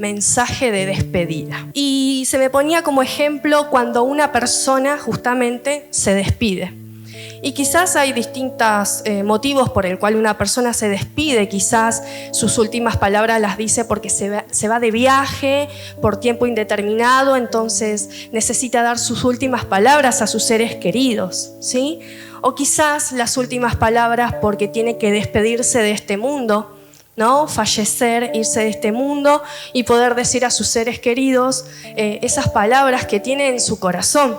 mensaje de despedida. Y se me ponía como ejemplo cuando una persona justamente se despide. Y quizás hay distintos motivos por el cual una persona se despide. Quizás sus últimas palabras las dice porque se va de viaje por tiempo indeterminado, entonces necesita dar sus últimas palabras a sus seres queridos, ¿sí? O quizás las últimas palabras porque tiene que despedirse de este mundo, ¿no? Fallecer, irse de este mundo y poder decir a sus seres queridos esas palabras que tiene en su corazón.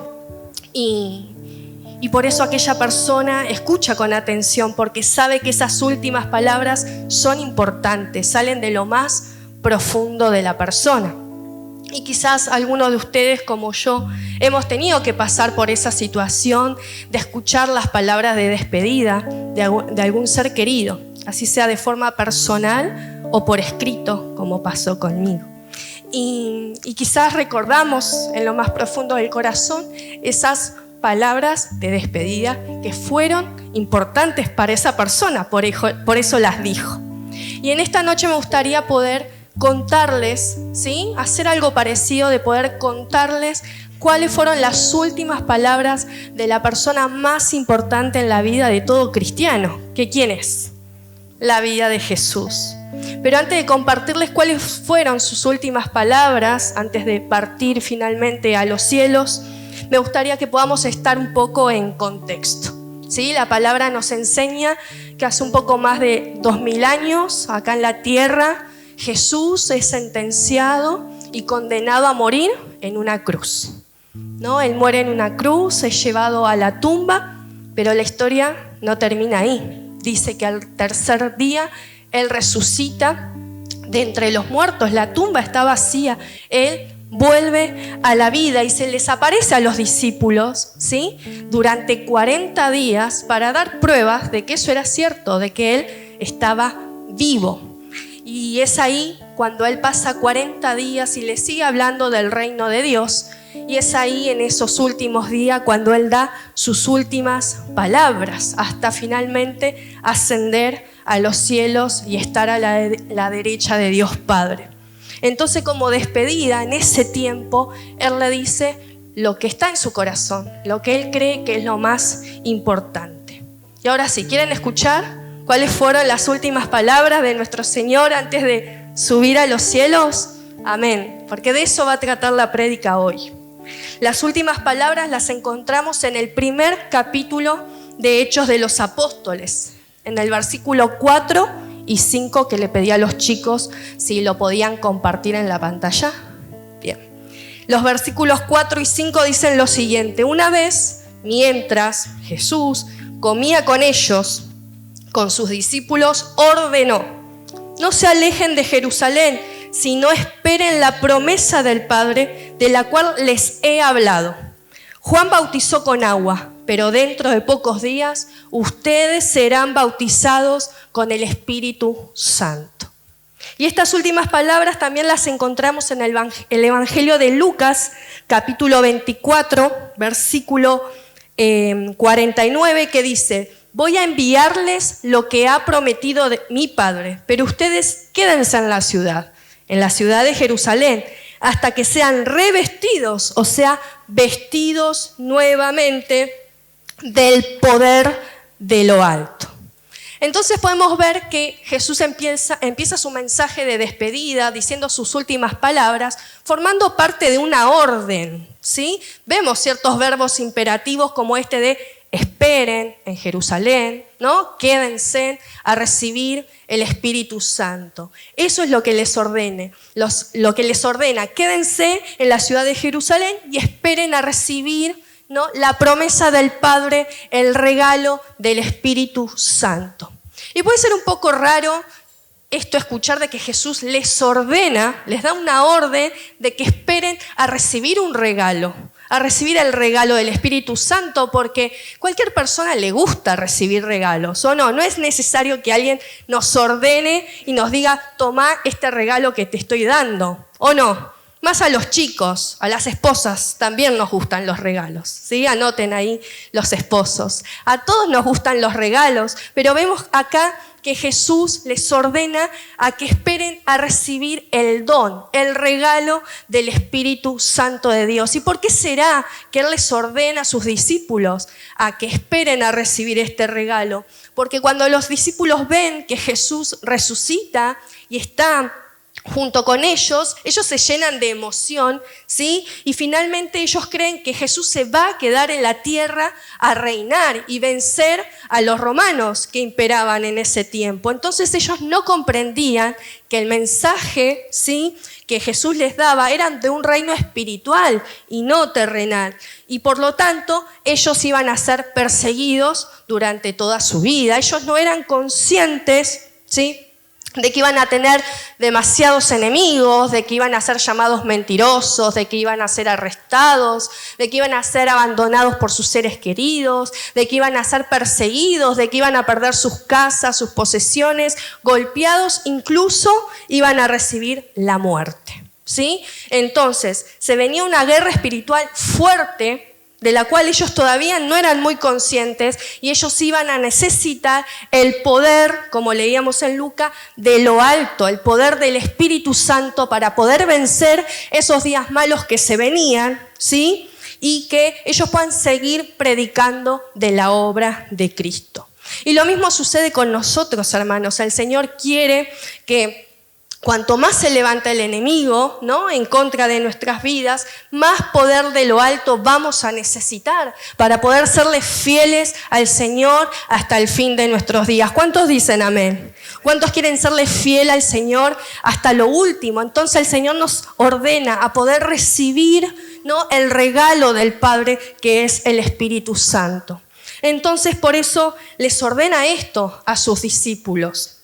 Y por eso aquella persona escucha con atención, porque sabe que esas últimas palabras son importantes, salen de lo más profundo de la persona. Y quizás algunos de ustedes, como yo, hemos tenido que pasar por esa situación de escuchar las palabras de despedida de algún ser querido, así sea de forma personal o por escrito, como pasó conmigo. Y quizás recordamos en lo más profundo del corazón esas palabras de despedida que fueron importantes para esa persona, por eso las dijo. Y en esta noche me gustaría poder contarles, ¿sí? Hacer algo parecido, de poder contarles cuáles fueron las últimas palabras de la persona más importante en la vida de todo cristiano. ¿Que quién es? La vida de Jesús. Pero antes de compartirles cuáles fueron sus últimas palabras, antes de partir finalmente a los cielos, me gustaría que podamos estar un poco en contexto, ¿sí? La palabra nos enseña que hace un poco más de 2000 años, acá en la tierra, Jesús es sentenciado y condenado a morir en una cruz, ¿no? Él muere en una cruz, es llevado a la tumba, pero la historia no termina ahí. Dice que al tercer día Él resucita de entre los muertos, la tumba está vacía, Él vuelve a la vida y se les aparece a los discípulos, ¿sí? Durante 40 días para dar pruebas de que eso era cierto, de que Él estaba vivo. Y es ahí cuando Él pasa 40 días y les sigue hablando del reino de Dios. Y es ahí en esos últimos días cuando Él da sus últimas palabras, hasta finalmente ascender a los cielos y estar a la derecha de Dios Padre. Entonces, como despedida, en ese tiempo, Él le dice lo que está en su corazón, lo que Él cree que es lo más importante. Y ahora sí, ¿quieren escuchar cuáles fueron las últimas palabras de nuestro Señor antes de subir a los cielos? Amén, porque de eso va a tratar la prédica hoy. Las últimas palabras las encontramos en el primer capítulo de Hechos de los Apóstoles, en el versículo 4 y 5 que le pedí a los chicos si lo podían compartir en la pantalla. Bien. Los versículos 4 y 5 dicen lo siguiente: una vez, mientras Jesús comía con ellos, con sus discípulos, ordenó: no se alejen de Jerusalén, sino esperen la promesa del Padre, de la cual les he hablado. Juan bautizó con agua, pero dentro de pocos días ustedes serán bautizados con el Espíritu Santo. Y estas últimas palabras también las encontramos en el Evangelio de Lucas, capítulo 24, versículo 49, que dice: voy a enviarles lo que ha prometido mi Padre, pero ustedes quédense en la ciudad de Jerusalén, hasta que sean revestidos, o sea, vestidos nuevamente del poder de lo alto. Entonces podemos ver que Jesús empieza su mensaje de despedida diciendo sus últimas palabras, formando parte de una orden, ¿sí? Vemos ciertos verbos imperativos como este de esperen en Jerusalén, ¿no? Quédense a recibir el Espíritu Santo. Eso es lo que les ordena. Lo que les ordena: quédense en la ciudad de Jerusalén y esperen a recibir, ¿no?, la promesa del Padre, el regalo del Espíritu Santo. Y puede ser un poco raro esto, escuchar de que Jesús les ordena, les da una orden de que esperen a recibir un regalo, a recibir el regalo del Espíritu Santo, porque cualquier persona le gusta recibir regalos, ¿o no? No es necesario que alguien nos ordene y nos diga: toma este regalo que te estoy dando, ¿o no? Más a los chicos, a las esposas también nos gustan los regalos, ¿sí? Anoten ahí los esposos. A todos nos gustan los regalos, pero vemos acá que Jesús les ordena a que esperen a recibir el don, el regalo del Espíritu Santo de Dios. ¿Y por qué será que Él les ordena a sus discípulos a que esperen a recibir este regalo? Porque cuando los discípulos ven que Jesús resucita y está junto con ellos se llenan de emoción, ¿sí? Y finalmente ellos creen que Jesús se va a quedar en la tierra a reinar y vencer a los romanos que imperaban en ese tiempo. Entonces ellos no comprendían que el mensaje, ¿sí?, que Jesús les daba eran de un reino espiritual y no terrenal. Y por lo tanto, ellos iban a ser perseguidos durante toda su vida. Ellos no eran conscientes, ¿sí?, de que iban a tener demasiados enemigos, de que iban a ser llamados mentirosos, de que iban a ser arrestados, de que iban a ser abandonados por sus seres queridos, de que iban a ser perseguidos, de que iban a perder sus casas, sus posesiones, golpeados, incluso iban a recibir la muerte, ¿sí? Entonces, se venía una guerra espiritual fuerte, de la cual ellos todavía no eran muy conscientes, y ellos iban a necesitar el poder, como leíamos en Lucas, de lo alto, el poder del Espíritu Santo para poder vencer esos días malos que se venían, ¿sí? Y que ellos puedan seguir predicando de la obra de Cristo. Y lo mismo sucede con nosotros, hermanos. El Señor quiere que cuanto más se levanta el enemigo, ¿no?, en contra de nuestras vidas, más poder de lo alto vamos a necesitar para poder serle fieles al Señor hasta el fin de nuestros días. ¿Cuántos dicen amén? ¿Cuántos quieren serle fiel al Señor hasta lo último? Entonces el Señor nos ordena a poder recibir, ¿no?, el regalo del Padre, que es el Espíritu Santo. Entonces por eso les ordena esto a sus discípulos.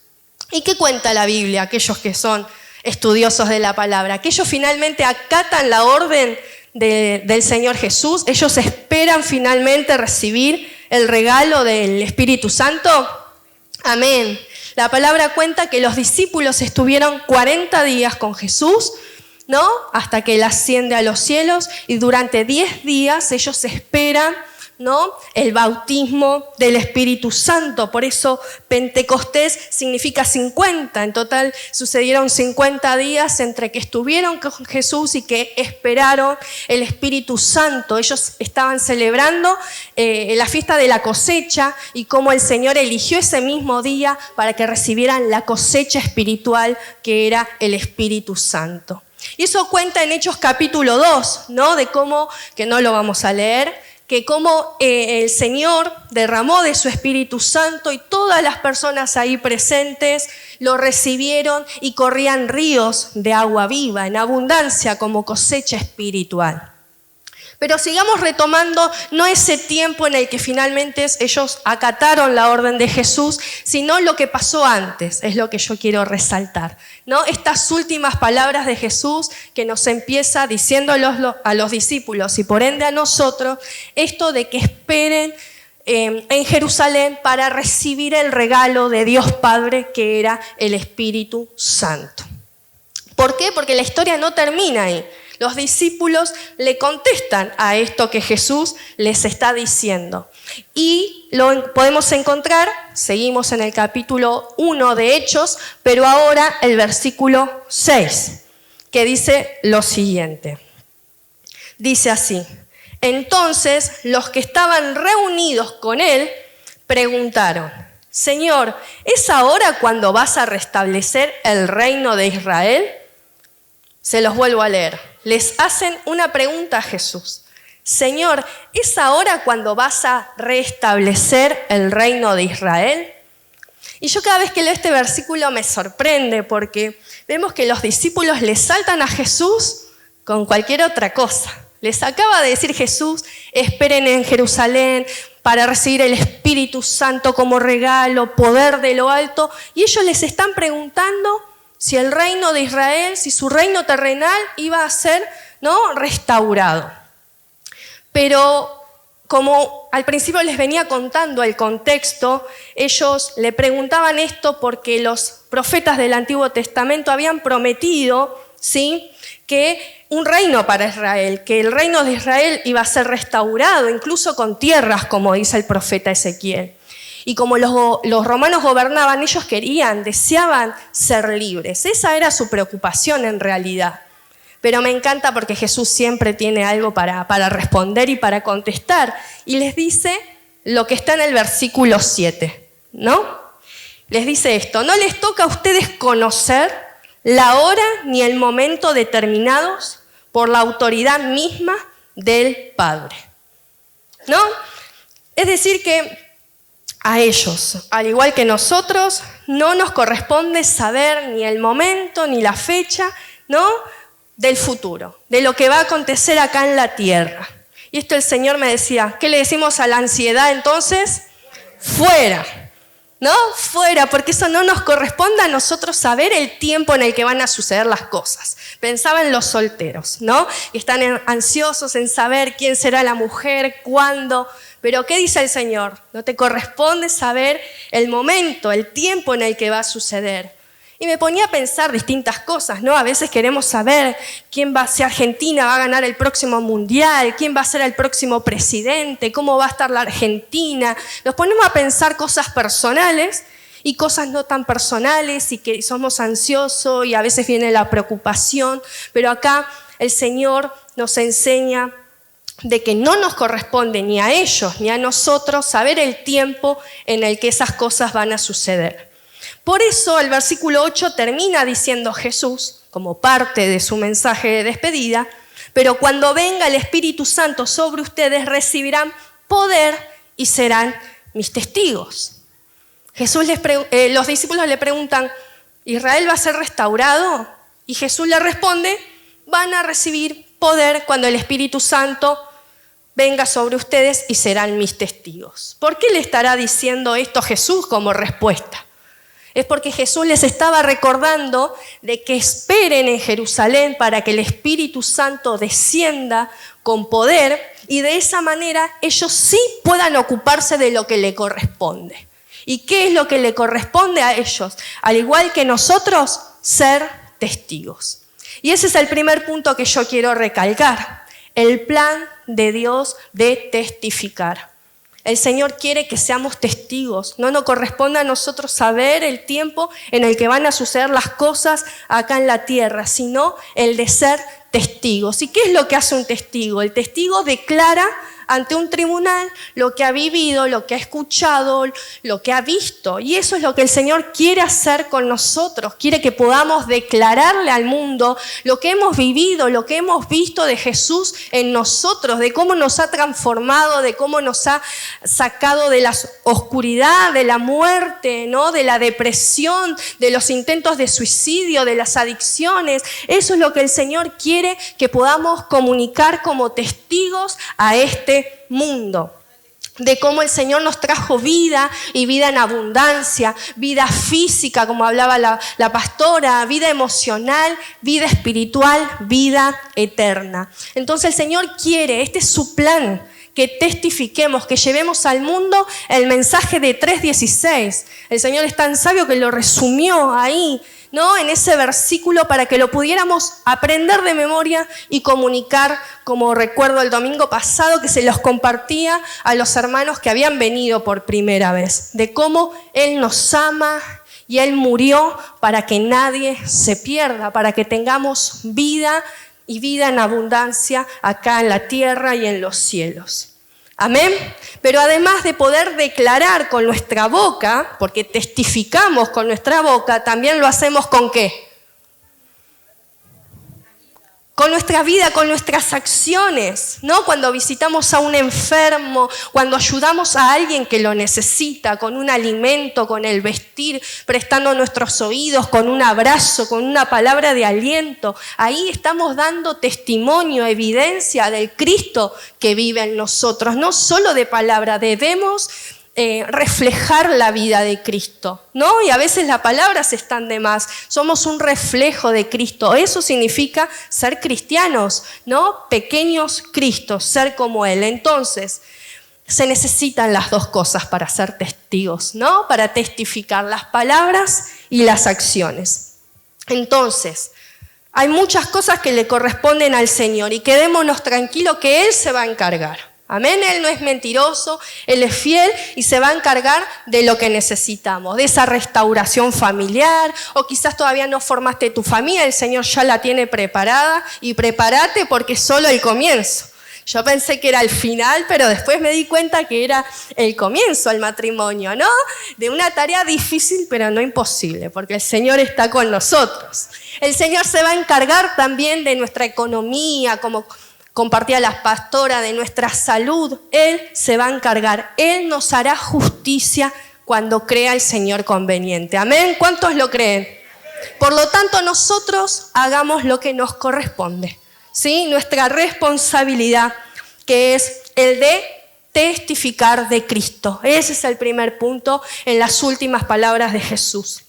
¿Y qué cuenta la Biblia? Aquellos que son estudiosos de la palabra, que ellos finalmente acatan la orden del Señor Jesús, ellos esperan finalmente recibir el regalo del Espíritu Santo. Amén. La palabra cuenta que los discípulos estuvieron 40 días con Jesús, ¿no?, hasta que Él asciende a los cielos, y durante 10 días ellos esperan, ¿no?, el bautismo del Espíritu Santo. Por eso Pentecostés significa 50. En total sucedieron 50 días entre que estuvieron con Jesús y que esperaron el Espíritu Santo. Ellos estaban celebrando la fiesta de la cosecha y cómo el Señor eligió ese mismo día para que recibieran la cosecha espiritual, que era el Espíritu Santo. Y eso cuenta en Hechos capítulo 2, ¿no?, de cómo, que no lo vamos a leer, que cómo el Señor derramó de su Espíritu Santo y todas las personas ahí presentes lo recibieron y corrían ríos de agua viva en abundancia como cosecha espiritual. Pero sigamos retomando no ese tiempo en el que finalmente ellos acataron la orden de Jesús, sino lo que pasó antes, es lo que yo quiero resaltar, ¿no? Estas últimas palabras de Jesús que nos empieza diciéndolos a los discípulos y por ende a nosotros, esto de que esperen en Jerusalén para recibir el regalo de Dios Padre, que era el Espíritu Santo. ¿Por qué? Porque la historia no termina ahí. Los discípulos le contestan a esto que Jesús les está diciendo. Y lo podemos encontrar, seguimos en el capítulo 1 de Hechos, pero ahora el versículo 6, que dice lo siguiente. Dice así: entonces los que estaban reunidos con él preguntaron: Señor, ¿es ahora cuando vas a restablecer el reino de Israel? Se los vuelvo a leer. Les hacen una pregunta a Jesús. Señor, ¿es ahora cuando vas a restablecer el reino de Israel? Y yo cada vez que leo este versículo me sorprende porque vemos que los discípulos le saltan a Jesús con cualquier otra cosa. Les acaba de decir Jesús: esperen en Jerusalén para recibir el Espíritu Santo como regalo, poder de lo alto. Y ellos les están preguntando si el reino de Israel, si su reino terrenal iba a ser, ¿no?, restaurado. Pero como al principio les venía contando el contexto, ellos le preguntaban esto porque los profetas del Antiguo Testamento habían prometido, ¿sí?, que un reino para Israel, que el reino de Israel iba a ser restaurado, incluso con tierras, como dice el profeta Ezequiel. Y como los romanos gobernaban, ellos deseaban ser libres. Esa era su preocupación en realidad. Pero me encanta porque Jesús siempre tiene algo para responder y para contestar. Y les dice lo que está en el versículo 7, ¿no? Les dice esto: no les toca a ustedes conocer la hora ni el momento determinados por la autoridad misma del Padre, ¿no? Es decir que a ellos, al igual que nosotros, no nos corresponde saber ni el momento ni la fecha, ¿no?, del futuro, de lo que va a acontecer acá en la tierra. Y esto el Señor me decía, ¿qué le decimos a la ansiedad entonces? Fuera, ¿no? Fuera, porque eso no nos corresponde a nosotros saber el tiempo en el que van a suceder las cosas. Pensaba en los solteros, ¿no?, que están ansiosos en saber quién será la mujer, cuándo. Pero ¿qué dice el Señor? No te corresponde saber el momento, el tiempo en el que va a suceder. Y me ponía a pensar distintas cosas, ¿no? A veces queremos saber si Argentina va a ganar el próximo mundial, quién va a ser el próximo presidente, cómo va a estar la Argentina. Nos ponemos a pensar cosas personales y cosas no tan personales y que somos ansiosos y a veces viene la preocupación. Pero acá el Señor nos enseña de que no nos corresponde ni a ellos ni a nosotros saber el tiempo en el que esas cosas van a suceder. Por eso el versículo 8 termina diciendo Jesús, como parte de su mensaje de despedida: pero cuando venga el Espíritu Santo sobre ustedes recibirán poder y serán mis testigos. Los discípulos le preguntan, ¿Israel va a ser restaurado? Y Jesús le responde, van a recibir poder cuando el Espíritu Santo venga sobre ustedes y serán mis testigos. ¿Por qué le estará diciendo esto Jesús como respuesta? Es porque Jesús les estaba recordando de que esperen en Jerusalén para que el Espíritu Santo descienda con poder y de esa manera ellos sí puedan ocuparse de lo que le corresponde. ¿Y qué es lo que le corresponde a ellos? Al igual que nosotros, ser testigos. Y ese es el primer punto que yo quiero recalcar, el plan de Dios de testificar. El Señor quiere que seamos testigos. No nos corresponde a nosotros saber el tiempo en el que van a suceder las cosas acá en la tierra, sino el de ser testigos. ¿Y qué es lo que hace un testigo? El testigo declara ante un tribunal lo que ha vivido, lo que ha escuchado, lo que ha visto. Y eso es lo que el Señor quiere hacer con nosotros. Quiere que podamos declararle al mundo lo que hemos vivido, lo que hemos visto de Jesús en nosotros, de cómo nos ha transformado, de cómo nos ha sacado de la oscuridad, de la muerte, ¿no?, de la depresión, de los intentos de suicidio, de las adicciones. Eso es lo que el Señor quiere que podamos comunicar como testigos a este mundo, de cómo el Señor nos trajo vida y vida en abundancia, vida física, como hablaba la pastora, vida emocional, vida espiritual, vida eterna. Entonces el Señor quiere, este es su plan, que testifiquemos, que llevemos al mundo el mensaje de 3:16. El Señor es tan sabio que lo resumió ahí, ¿no?, en ese versículo para que lo pudiéramos aprender de memoria y comunicar, como recuerdo el domingo pasado que se los compartía a los hermanos que habían venido por primera vez, de cómo Él nos ama y Él murió para que nadie se pierda, para que tengamos vida y vida en abundancia acá en la tierra y en los cielos. Amén. Pero además de poder declarar con nuestra boca, porque testificamos con nuestra boca, también lo hacemos ¿con qué? Con nuestra vida, con nuestras acciones, ¿no? Cuando visitamos a un enfermo, cuando ayudamos a alguien que lo necesita, con un alimento, con el vestir, prestando nuestros oídos, con un abrazo, con una palabra de aliento. Ahí estamos dando testimonio, evidencia del Cristo que vive en nosotros. No solo de palabra, debemos reflejar la vida de Cristo, ¿no? Y a veces las palabras están de más. Somos un reflejo de Cristo. Eso significa ser cristianos, ¿no? Pequeños Cristos, ser como Él. Entonces, se necesitan las dos cosas para ser testigos, ¿no? Para testificar las palabras y las acciones. Entonces, hay muchas cosas que le corresponden al Señor y quedémonos tranquilos que Él se va a encargar. Amén, Él no es mentiroso, Él es fiel y se va a encargar de lo que necesitamos, de esa restauración familiar, o quizás todavía no formaste tu familia, el Señor ya la tiene preparada y prepárate porque es solo el comienzo. Yo pensé que era el final, pero después me di cuenta que era el comienzo, el matrimonio, ¿no? De una tarea difícil, pero no imposible, porque el Señor está con nosotros. El Señor se va a encargar también de nuestra economía, como compartía las pastoras, de nuestra salud. Él se va a encargar. Él nos hará justicia cuando crea el Señor conveniente. ¿Amén? ¿Cuántos lo creen? Por lo tanto, nosotros hagamos lo que nos corresponde. ¿Sí? Nuestra responsabilidad, que es el de testificar de Cristo. Ese es el primer punto en las últimas palabras de Jesús.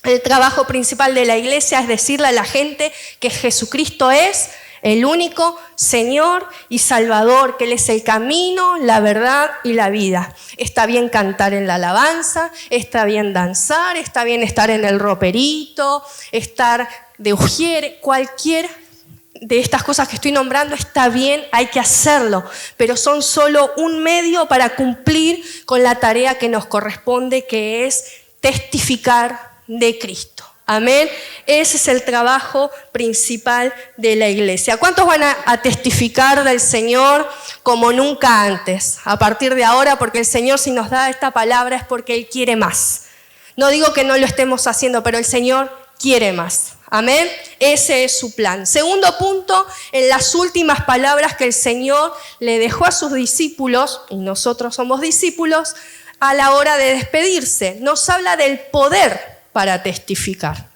El trabajo principal de la iglesia es decirle a la gente que Jesucristo es el único Señor y Salvador, que Él es el camino, la verdad y la vida. Está bien cantar en la alabanza, está bien danzar, está bien estar en el roperito, estar de ujier, cualquier de estas cosas que estoy nombrando está bien, hay que hacerlo, pero son solo un medio para cumplir con la tarea que nos corresponde, que es testificar de Cristo. Amén. Ese es el trabajo principal de la iglesia. ¿Cuántos van a testificar del Señor como nunca antes? A partir de ahora, porque el Señor, si nos da esta palabra, es porque Él quiere más. No digo que no lo estemos haciendo, pero el Señor quiere más. Amén. Ese es su plan. Segundo punto, en las últimas palabras que el Señor le dejó a sus discípulos, y nosotros somos discípulos, a la hora de despedirse, nos habla del poder para testificar.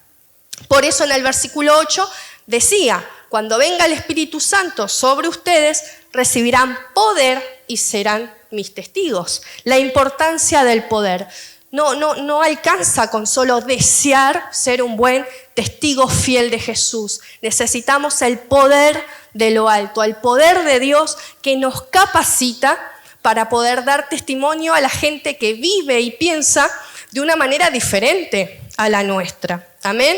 Por eso en el versículo 8 decía: cuando venga el Espíritu Santo sobre ustedes, recibirán poder y serán mis testigos. La importancia del poder. No alcanza con solo desear ser un buen testigo fiel de Jesús. Necesitamos el poder de lo alto, el poder de Dios que nos capacita para poder dar testimonio a la gente que vive y piensa de una manera diferente a la nuestra. Amén.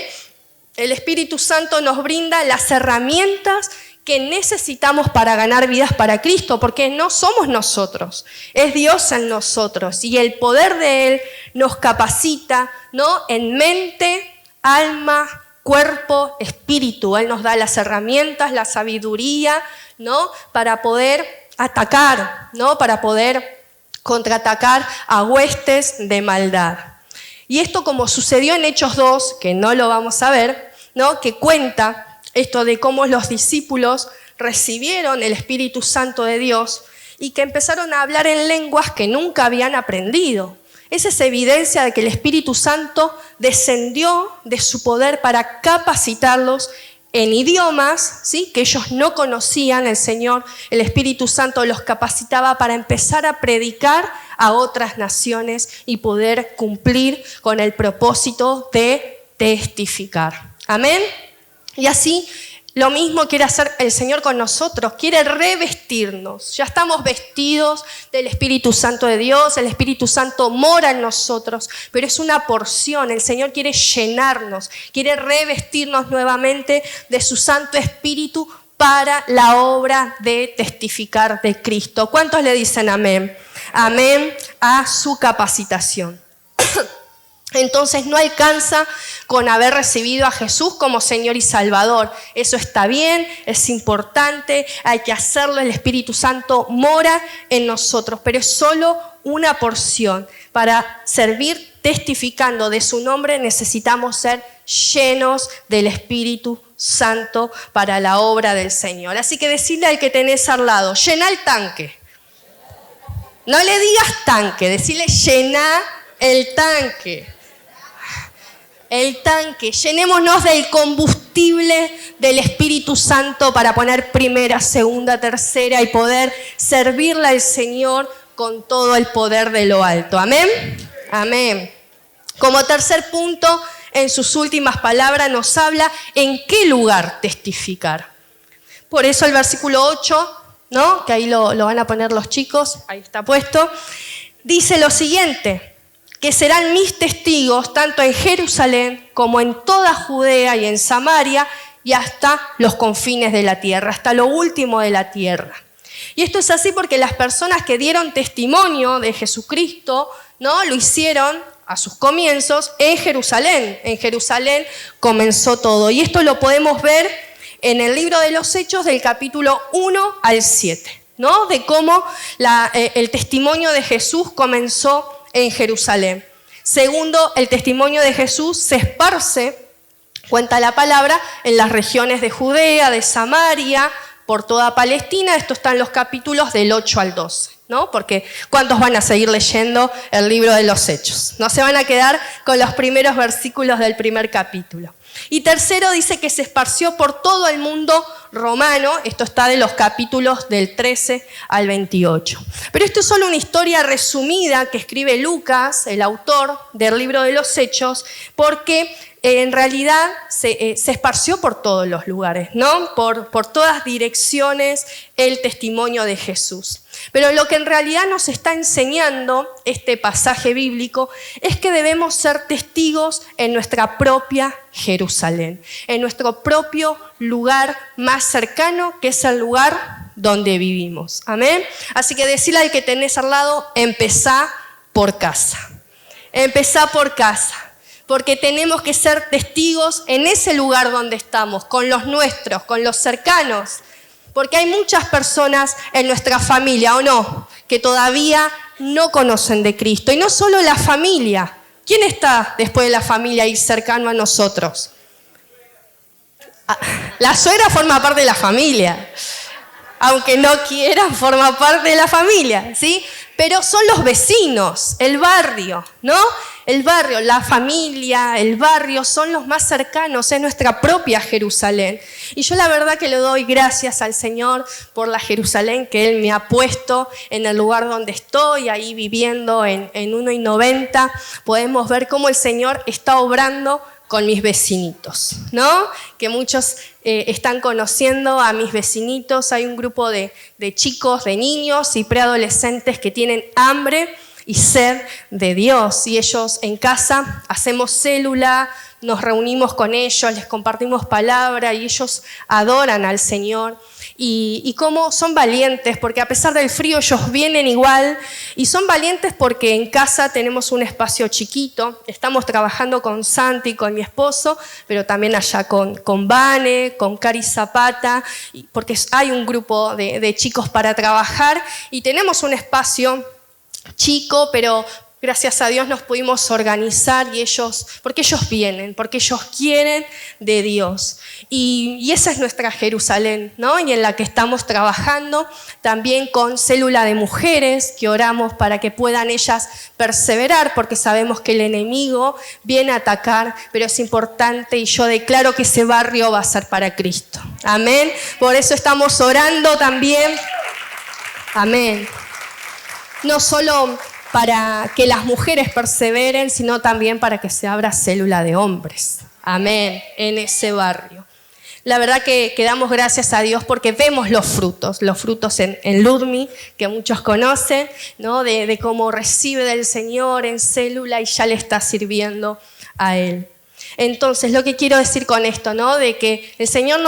El Espíritu Santo nos brinda las herramientas que necesitamos para ganar vidas para Cristo, porque no somos nosotros, es Dios en nosotros, y el poder de Él nos capacita, ¿no? En mente, alma, cuerpo, espíritu. Él nos da las herramientas, la sabiduría, ¿no? Para poder atacar, ¿no? Para poder contraatacar a huestes de maldad. Y esto, como sucedió en Hechos 2, que no lo vamos a ver, ¿no? Que cuenta esto de cómo los discípulos recibieron el Espíritu Santo de Dios y que empezaron a hablar en lenguas que nunca habían aprendido. Esa es evidencia de que el Espíritu Santo descendió de su poder para capacitarlos en idiomas, ¿sí? Que ellos no conocían. El Señor, el Espíritu Santo los capacitaba para empezar a predicar a otras naciones y poder cumplir con el propósito de testificar. Amén. Y así lo mismo quiere hacer el Señor con nosotros, quiere revestirnos. Ya estamos vestidos del Espíritu Santo de Dios, el Espíritu Santo mora en nosotros, pero es una porción. El Señor quiere llenarnos, quiere revestirnos nuevamente de su Santo Espíritu para la obra de testificar de Cristo. ¿Cuántos le dicen amén? Amén a su capacitación. Entonces no alcanza con haber recibido a Jesús como Señor y Salvador. Eso está bien, es importante, hay que hacerlo. El Espíritu Santo mora en nosotros, pero es solo una porción. Para servir testificando de su nombre necesitamos ser llenos del Espíritu Santo para la obra del Señor. Así que decirle al que tenés al lado: llená el tanque. No le digas tanque, decirle: llená el tanque. El tanque, llenémonos del combustible del Espíritu Santo para poner primera, segunda, tercera y poder servirle al Señor con todo el poder de lo alto. Amén. Amén. Como tercer punto, en sus últimas palabras nos habla en qué lugar testificar. Por eso el versículo 8, ¿no? Que ahí lo van a poner los chicos, ahí está puesto, dice lo siguiente: que serán mis testigos tanto en Jerusalén como en toda Judea y en Samaria y hasta los confines de la tierra, hasta lo último de la tierra. Y esto es así porque las personas que dieron testimonio de Jesucristo, ¿no?, lo hicieron a sus comienzos en Jerusalén. En Jerusalén comenzó todo. Y esto lo podemos ver en el libro de los Hechos del capítulo 1 al 7, ¿no?, de cómo el testimonio de Jesús comenzó en Jerusalén. Segundo, el testimonio de Jesús se esparce, cuenta la palabra, en las regiones de Judea, de Samaria, por toda Palestina. Esto está en los capítulos del 8 al 12, ¿no? Porque ¿cuántos van a seguir leyendo el libro de los Hechos? No se van a quedar con los primeros versículos del primer capítulo. Y tercero, dice que se esparció por todo el mundo romano. Esto está de los capítulos del 13 al 28. Pero esto es solo una historia resumida que escribe Lucas, el autor del libro de los Hechos, porque en realidad se esparció por todos los lugares, ¿no? Por todas direcciones el testimonio de Jesús. Pero lo que en realidad nos está enseñando este pasaje bíblico es que debemos ser testigos en nuestra propia Jerusalén, en nuestro propio lugar más cercano, que es el lugar donde vivimos. Amén. Así que decirle al que tenés al lado, empezá por casa. Empezá por casa. Porque tenemos que ser testigos en ese lugar donde estamos, con los nuestros, con los cercanos. Porque hay muchas personas en nuestra familia, ¿o no?, que todavía no conocen de Cristo. Y no solo la familia. ¿Quién está después de la familia ahí cercano a nosotros? La suegra forma parte de la familia. Aunque no quieran, forma parte de la familia, ¿sí? Pero son los vecinos, el barrio, ¿no? El barrio, la familia, el barrio son los más cercanos, es nuestra propia Jerusalén. Y yo la verdad que le doy gracias al Señor por la Jerusalén que Él me ha puesto en el lugar donde estoy, ahí viviendo en 1:90. Podemos ver cómo el Señor está obrando con mis vecinitos, ¿no? Que muchos están conociendo a mis vecinitos. Hay un grupo de chicos, de niños y preadolescentes que tienen hambre y sed de Dios. Y ellos en casa hacemos célula, nos reunimos con ellos, les compartimos palabra y ellos adoran al Señor. Y cómo son valientes, porque a pesar del frío ellos vienen igual, y son valientes porque en casa tenemos un espacio chiquito, estamos trabajando con Santi, con mi esposo, pero también allá con Vane, con Cari Zapata, porque hay un grupo de chicos para trabajar y tenemos un espacio chico, pero gracias a Dios nos pudimos organizar porque ellos vienen, porque ellos quieren de Dios. Y esa es nuestra Jerusalén, ¿no? Y en la que estamos trabajando también con célula de mujeres, que oramos para que puedan ellas perseverar, porque sabemos que el enemigo viene a atacar, pero es importante y yo declaro que ese barrio va a ser para Cristo. Amén. Por eso estamos orando también. Amén. No solo para que las mujeres perseveren, sino también para que se abra célula de hombres. Amén, en ese barrio. La verdad que damos gracias a Dios porque vemos los frutos en Ludmi, que muchos conocen, ¿no? De cómo recibe del Señor en célula y ya le está sirviendo a Él. Entonces, lo que quiero decir con esto, ¿no? De que el Señor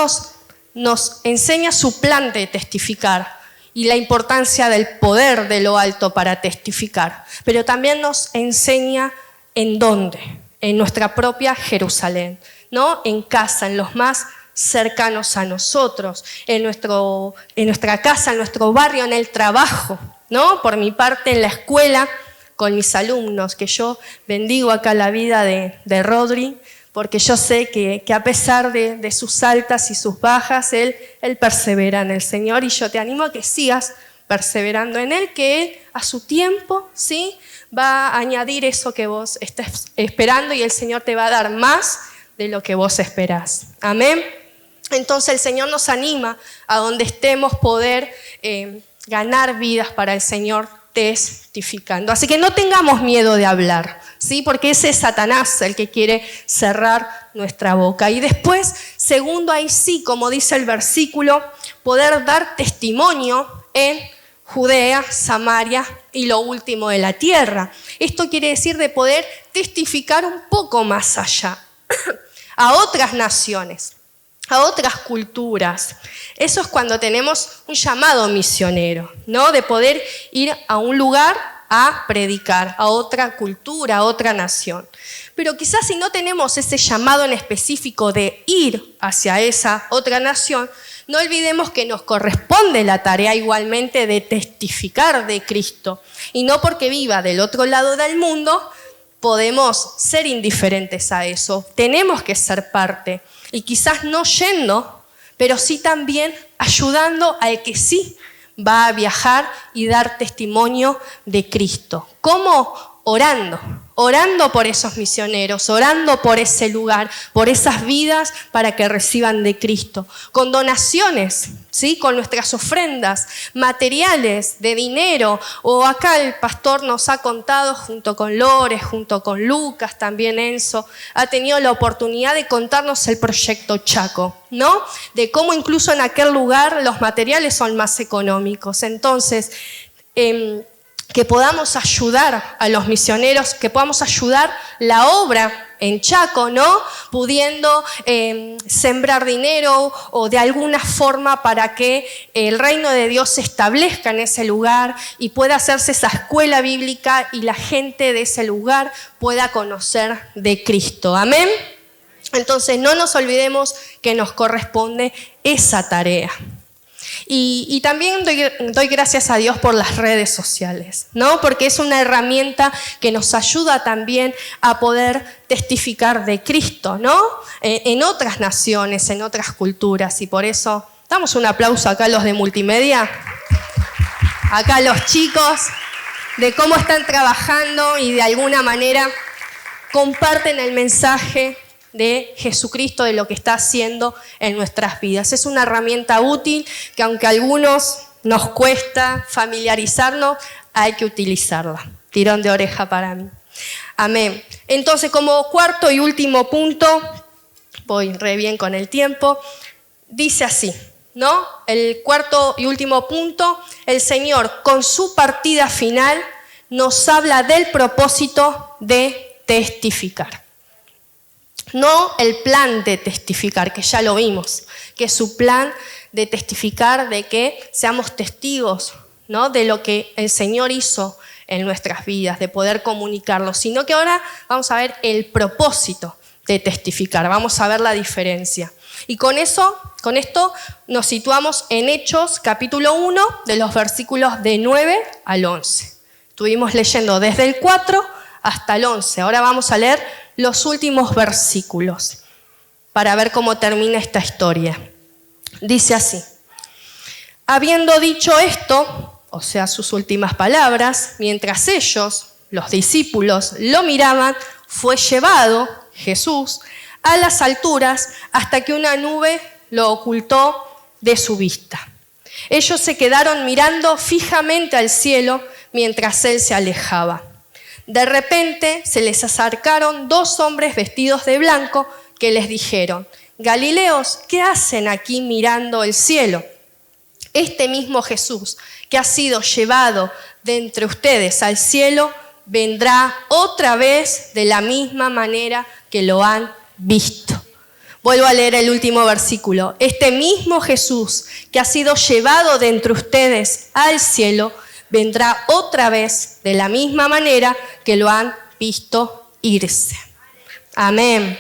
nos enseña su plan de testificar y la importancia del poder de lo alto para testificar. Pero también nos enseña en dónde, en nuestra propia Jerusalén, ¿no? En casa, en los más cercanos a nosotros, en nuestra casa, en nuestro barrio, en el trabajo, ¿no? Por mi parte, en la escuela, con mis alumnos, que yo bendigo acá la vida de Rodri, porque yo sé que a pesar de sus altas y sus bajas, él persevera en el Señor, y yo te animo a que sigas perseverando en Él, que Él a su tiempo, ¿sí?, va a añadir eso que vos estás esperando y el Señor te va a dar más de lo que vos esperás. Amén. Entonces el Señor nos anima a donde estemos poder ganar vidas para el Señor testificando. Así que no tengamos miedo de hablar, ¿sí? Porque ese es Satanás el que quiere cerrar nuestra boca. Y después, segundo, ahí sí, como dice el versículo, poder dar testimonio en Judea, Samaria y lo último de la tierra. Esto quiere decir de poder testificar un poco más allá, a otras naciones. a otras culturas. Eso es cuando tenemos un llamado misionero, ¿no? De poder ir a un lugar a predicar, a otra cultura, a otra nación. Pero quizás si no tenemos ese llamado en específico de ir hacia esa otra nación, no olvidemos que nos corresponde la tarea igualmente de testificar de Cristo. Y no porque viva del otro lado del mundo, podemos ser indiferentes a eso. Tenemos que ser parte. Y quizás no yendo, pero sí también ayudando al que sí va a viajar y dar testimonio de Cristo. ¿Cómo? Orando por esos misioneros, orando por ese lugar, por esas vidas para que reciban de Cristo. Con donaciones, ¿sí? Con nuestras ofrendas, materiales, de dinero. O acá el pastor nos ha contado, junto con Lore, junto con Lucas, también Enzo, ha tenido la oportunidad de contarnos el proyecto Chaco, ¿no? De cómo incluso en aquel lugar los materiales son más económicos. Entonces, que podamos ayudar a los misioneros, que podamos ayudar la obra en Chaco, ¿no? Pudiendo sembrar dinero o de alguna forma para que el reino de Dios se establezca en ese lugar y pueda hacerse esa escuela bíblica y la gente de ese lugar pueda conocer de Cristo. Amén. Entonces no nos olvidemos que nos corresponde esa tarea. Y también doy gracias a Dios por las redes sociales, ¿no? Porque es una herramienta que nos ayuda también a poder testificar de Cristo, ¿no? En otras naciones, en otras culturas. Y por eso damos un aplauso acá a los de multimedia, acá a los chicos, de cómo están trabajando y de alguna manera comparten el mensaje de Jesucristo, de lo que está haciendo en nuestras vidas. Es una herramienta útil que aunque a algunos nos cuesta familiarizarnos, hay que utilizarla. Tirón de oreja para mí. Amén. Entonces, como cuarto y último punto, voy re bien con el tiempo, dice así, ¿no? El cuarto y último punto, el Señor con su partida final nos habla del propósito de testificar. No el plan de testificar, que ya lo vimos, que es su plan de testificar, de que seamos testigos, ¿no? De lo que el Señor hizo en nuestras vidas, de poder comunicarlo, sino que ahora vamos a ver el propósito de testificar, vamos a ver la diferencia. Y con esto nos situamos en Hechos capítulo 1, de los versículos de 9 al 11. Estuvimos leyendo desde el 4 hasta el 11. Ahora vamos a leer los últimos versículos para ver cómo termina esta historia. Dice así: habiendo dicho esto, o sea, sus últimas palabras, mientras ellos, los discípulos, lo miraban, fue llevado, Jesús, a las alturas hasta que una nube lo ocultó de su vista. Ellos se quedaron mirando fijamente al cielo mientras él se alejaba. De repente se les acercaron dos hombres vestidos de blanco que les dijeron: Galileos, ¿qué hacen aquí mirando el cielo? Este mismo Jesús que ha sido llevado de entre ustedes al cielo vendrá otra vez de la misma manera que lo han visto. Vuelvo a leer el último versículo. Este mismo Jesús que ha sido llevado de entre ustedes al cielo vendrá otra vez de la misma manera que lo han visto irse. Amén.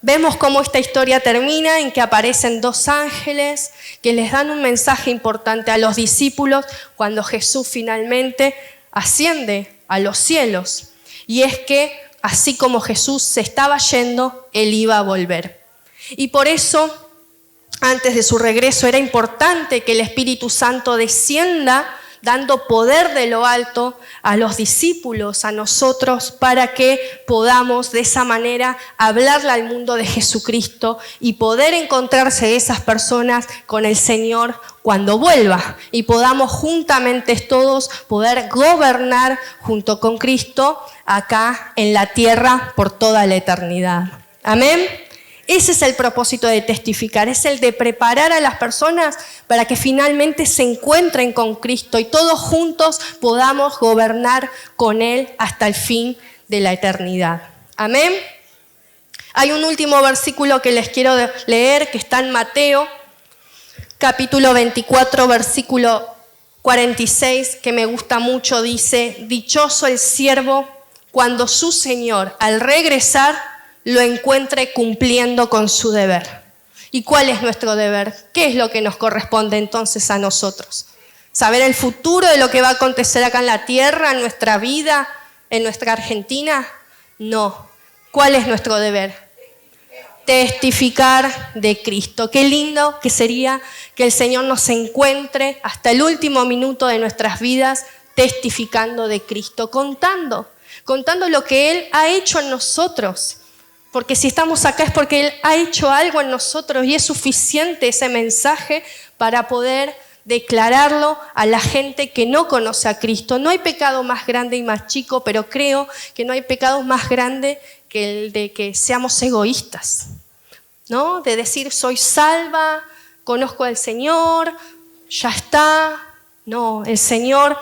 Vemos cómo esta historia termina en que aparecen dos ángeles que les dan un mensaje importante a los discípulos cuando Jesús finalmente asciende a los cielos. Y es que así como Jesús se estaba yendo, Él iba a volver. Y por eso, antes de su regreso, era importante que el Espíritu Santo descienda dando poder de lo alto a los discípulos, a nosotros, para que podamos de esa manera hablarle al mundo de Jesucristo y poder encontrarse esas personas con el Señor cuando vuelva y podamos juntamente todos poder gobernar junto con Cristo acá en la tierra por toda la eternidad. Amén. Ese es el propósito de testificar, es el de preparar a las personas para que finalmente se encuentren con Cristo y todos juntos podamos gobernar con Él hasta el fin de la eternidad. Amén. Hay un último versículo que les quiero leer, que está en Mateo, capítulo 24, versículo 46, que me gusta mucho. Dice: dichoso el siervo cuando su Señor, al regresar, lo encuentre cumpliendo con su deber. ¿Y cuál es nuestro deber? ¿Qué es lo que nos corresponde entonces a nosotros? ¿Saber el futuro de lo que va a acontecer acá en la tierra, en nuestra vida, en nuestra Argentina? No. ¿Cuál es nuestro deber? Testificar de Cristo. Qué lindo que sería que el Señor nos encuentre hasta el último minuto de nuestras vidas testificando de Cristo, contando lo que Él ha hecho en nosotros. Porque si estamos acá es porque Él ha hecho algo en nosotros y es suficiente ese mensaje para poder declararlo a la gente que no conoce a Cristo. No hay pecado más grande y más chico, pero creo que no hay pecado más grande que el de que seamos egoístas, ¿no? De decir, soy salva, conozco al Señor, ya está. No, el Señor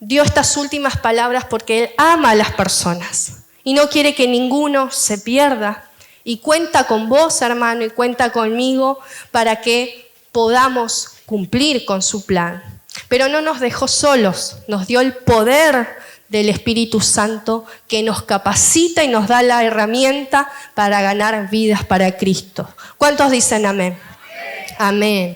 dio estas últimas palabras porque Él ama a las personas y no quiere que ninguno se pierda. Y cuenta con vos, hermano, y cuenta conmigo para que podamos cumplir con su plan. Pero no nos dejó solos, nos dio el poder del Espíritu Santo que nos capacita y nos da la herramienta para ganar vidas para Cristo. ¿Cuántos dicen amén? Amén.